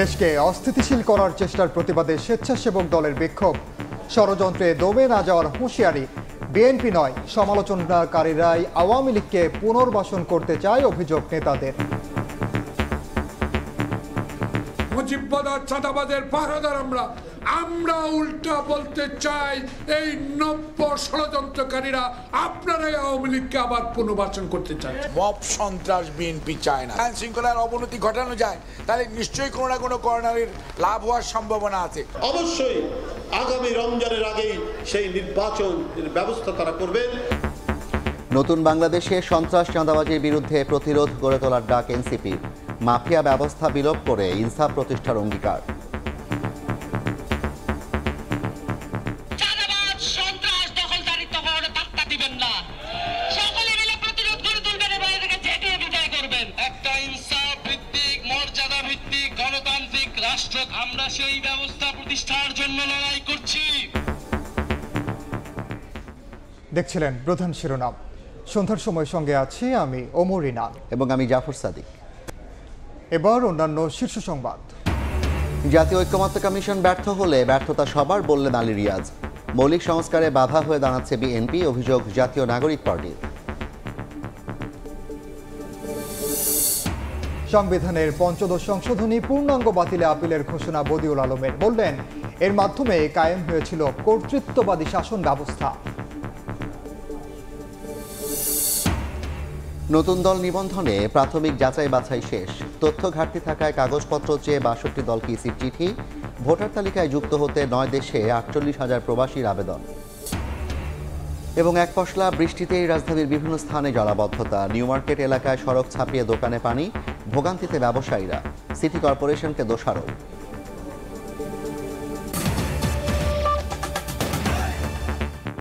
দেশকে অস্থিতিশীল করার চেষ্টার প্রতিবাদে স্বেচ্ছাসেবক দলের বিক্ষোভ, ষড়যন্ত্রে দমে না যাওয়ার হুঁশিয়ারি। বিএনপি নয়, সমালোচনাকারীরাই আওয়ামী লীগকে পুনর্বাসন করতে চায় অভিযোগ নেতাদের। মুজিববাদ চাঁদাবাদের পাহারাদার আমরা উল্টা বলতে চাই, এই নব্য ষড়যন্ত্রকারীরা আপনারাই আওয়ামী লীগকে আবার পুনর্বাসন করতে চায়। মব সন্ত্রাস বিএনপি চায় না। আইন শৃঙ্খলার অবনতি ঘটানো যায়, তাহলে নিশ্চয়ই কোনো না কোনো কর্নারের লাভ হওয়ার সম্ভাবনা আছে। অবশ্যই আগামী রমজানের আগেই সেই নির্বাচনের ব্যবস্থা তারা করবেন। নতুন বাংলাদেশে সন্ত্রাস চাঁদাবাজির বিরুদ্ধে প্রতিরোধ গড়ে তোলার ডাক এনসিপি। মাফিয়া ব্যবস্থা বিলোপ করে ইনসাফ প্রতিষ্ঠার অঙ্গীকার। আমরা সেই ব্যবস্থা প্রতিষ্ঠার জন্য লড়াই করছি। দেখছিলেন প্রধান শিরোনাম। সন্ধ্যার সময় সঙ্গে আছি আমি ওমর ইনান এবং আমি জাফর সাদিক। এবার অন্যান্য শীর্ষ সংবাদ। জাতীয় ঐক্যমত্য কমিশন ব্যর্থ হলে ব্যর্থতা সবার বললেন আলী রিয়াজ। মৌলিক সংস্কারে বাধা হয়ে দাঁড়াচ্ছে বিএনপি, অভিযোগ জাতীয় নাগরিক পার্টির। সংবিধানের পঞ্চদশ সংশোধনী পূর্ণাঙ্গ বাতিলে আপিলের ঘোষণা বদিউল আলমের। বললেন, এর মাধ্যমে কায়েম হয়েছিল কর্তৃত্ববাদী শাসন ব্যবস্থা। নতুন দল নিবন্ধনে প্রাথমিক যাচাই বাছাই শেষ। তথ্য ঘাটতি থাকায় কাগজপত্র চেয়ে ৬২ দলকে ইসির চিঠি। ভোটার তালিকায় যুক্ত হতে ৯ দেশে ৪৮,০০০ প্রবাসীর আবেদন। এবং এক পশলা বৃষ্টিতেই রাজধানীর বিভিন্ন স্থানে জলাবদ্ধতা। নিউ মার্কেট এলাকায় সড়ক ছাপিয়ে দোকানে পানি, ভোগান্তিতে ব্যবসায়ীরা। সিটি কর্পোরেশনকে দোষারোপ।